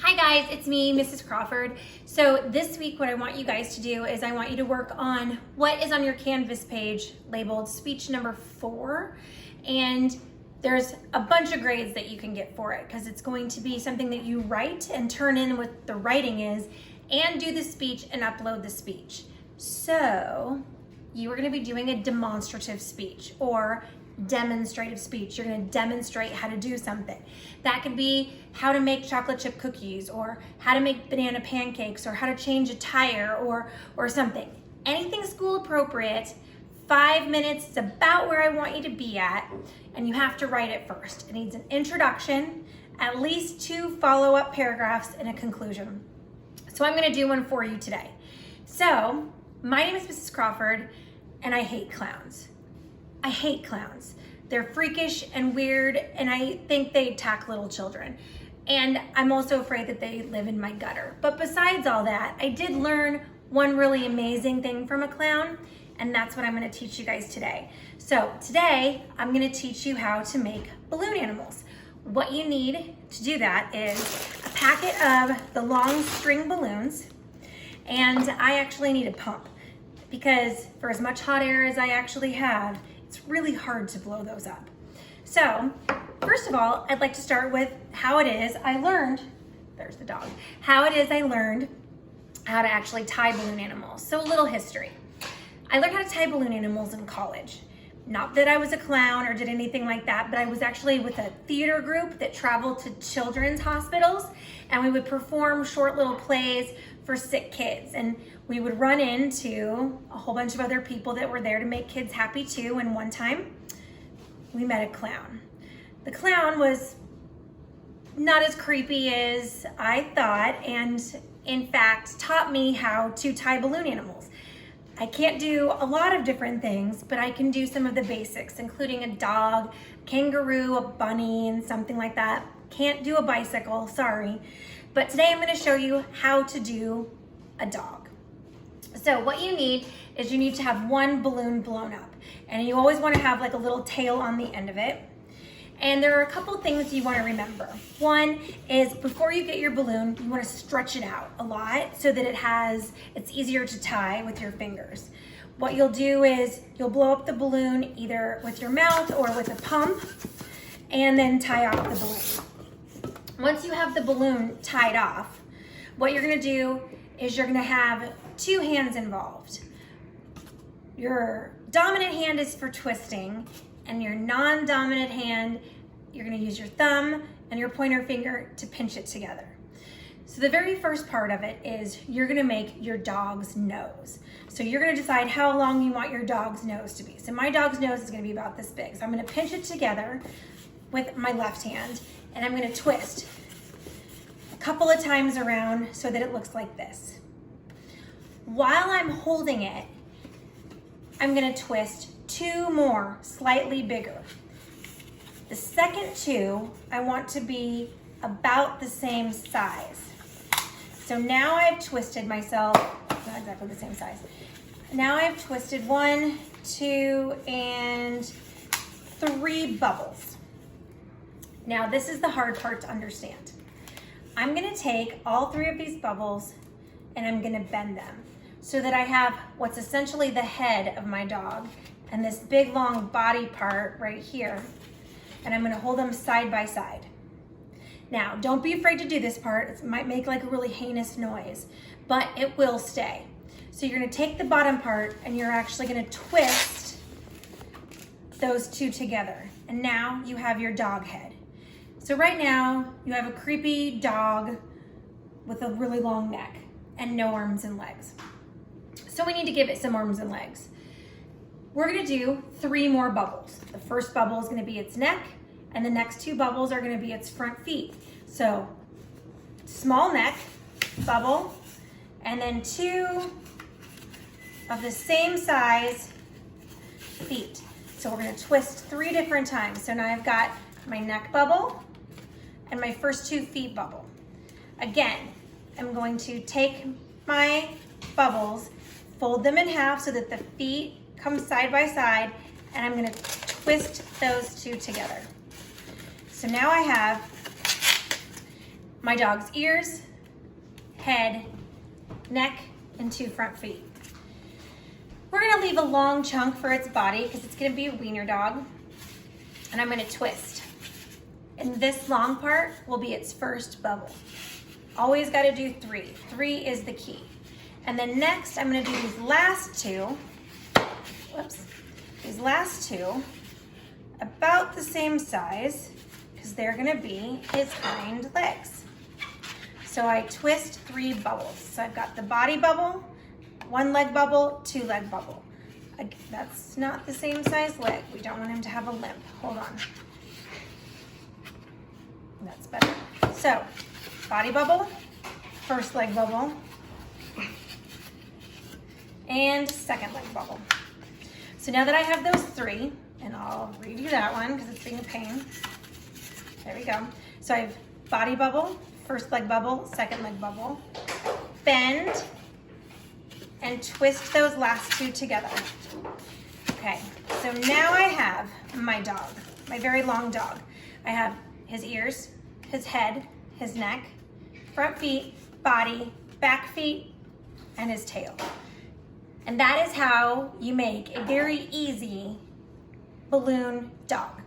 Hi guys, it's me, Mrs. Crawford. So this week what I want you guys to do is I want you to work on what is on your Canvas page labeled speech number 4. And there's a bunch of grades that you can get for it because it's going to be something that you write and turn in what the writing is and do the speech and upload the speech. So you are going to be doing a demonstrative speech or demonstrative speech. You're going to demonstrate how to do something. That could be how to make chocolate chip cookies or how to make banana pancakes or how to change a tire or something. Anything school appropriate. 5 minutes is about where I want you to be at, and you have to write it first. It needs an introduction, at least 2 follow-up paragraphs, and a conclusion. So I'm going to do one for you today. So my name is Mrs. Crawford, and I hate clowns. I hate clowns. They're freakish and weird, and I think they attack little children. And I'm also afraid that they live in my gutter. But besides all that, I did learn one really amazing thing from a clown, and that's what I'm gonna teach you guys today. So today, I'm gonna teach you how to make balloon animals. What you need to do that is a packet of the long string balloons, and I actually need a pump because for as much hot air as I actually have, it's really hard to blow those up. So, first of all, I'd like to start with how it is I learned, there's the dog, how it is I learned how to actually tie balloon animals. So a little history. I learned how to tie balloon animals in college. Not that I was a clown or did anything like that, but I was actually with a theater group that traveled to children's hospitals, and we would perform short little plays for sick kids. And we would run into a whole bunch of other people that were there to make kids happy too. And one time we met a clown. The clown was not as creepy as I thought, and in fact taught me how to tie balloon animals. I can't do a lot of different things, but I can do some of the basics, including a dog, kangaroo, a bunny, and something like that. Can't do a bicycle, sorry. But today I'm gonna show you how to do a dog. So what you need is you need to have one balloon blown up, and you always wanna have like a little tail on the end of it. And there are a couple things you wanna remember. One is before you get your balloon, you wanna stretch it out a lot so that it's easier to tie with your fingers. What you'll do is you'll blow up the balloon either with your mouth or with a pump and then tie off the balloon. Once you have the balloon tied off, what you're gonna do is you're gonna have 2 hands involved. Your dominant hand is for twisting, and your non-dominant hand, you're gonna use your thumb and your pointer finger to pinch it together. So the very first part of it is you're gonna make your dog's nose. So you're gonna decide how long you want your dog's nose to be. So my dog's nose is gonna be about this big. So I'm gonna pinch it together with my left hand, and I'm gonna twist a couple of times around so that it looks like this. While I'm holding it, I'm gonna twist 2 more, slightly bigger. The second 2, I want to be about the same size. So now I've twisted myself, not exactly the same size. Now I've twisted 1, 2, and 3 bubbles. Now this is the hard part to understand. I'm gonna take all 3 of these bubbles and I'm gonna bend them so that I have what's essentially the head of my dog and this big long body part right here, and I'm gonna hold them side by side. Now, don't be afraid to do this part. It might make like a really heinous noise, but it will stay. So you're gonna take the bottom part and you're actually gonna twist those 2 together. And now you have your dog head. So right now, you have a creepy dog with a really long neck and no arms and legs. So we need to give it some arms and legs. We're gonna do 3 more bubbles. The first bubble is gonna be its neck, and the next 2 bubbles are gonna be its front feet. So small neck bubble, and then 2 of the same size feet. So we're gonna twist 3 different times. So now I've got my neck bubble and my first 2 feet bubble. Again, I'm going to take my bubbles, fold them in half so that the feet come side by side, and I'm gonna twist those 2 together. So now I have my dog's ears, head, neck, and 2 front feet. We're gonna leave a long chunk for its body because it's gonna be a wiener dog. And I'm gonna twist. And this long part will be its first bubble. Always gotta do 3. 3 is the key. And then next, I'm gonna do these last 2. Whoops. These last 2, about the same size, because they're gonna be his hind legs. So I twist 3 bubbles. So I've got the body bubble, 1 leg bubble, 2 leg bubble. That's not the same size leg. We don't want him to have a limp. Hold on. That's better. So, body bubble, first leg bubble, and second leg bubble. So now that I have those 3, and I'll redo that one because it's being a pain. There we go. So I have body bubble, first leg bubble, second leg bubble. Bend and twist those last 2 together. Okay, so now I have my dog, my very long dog. I have his ears, his head, his neck, front feet, body, back feet, and his tail. And that is how you make a very easy balloon dog.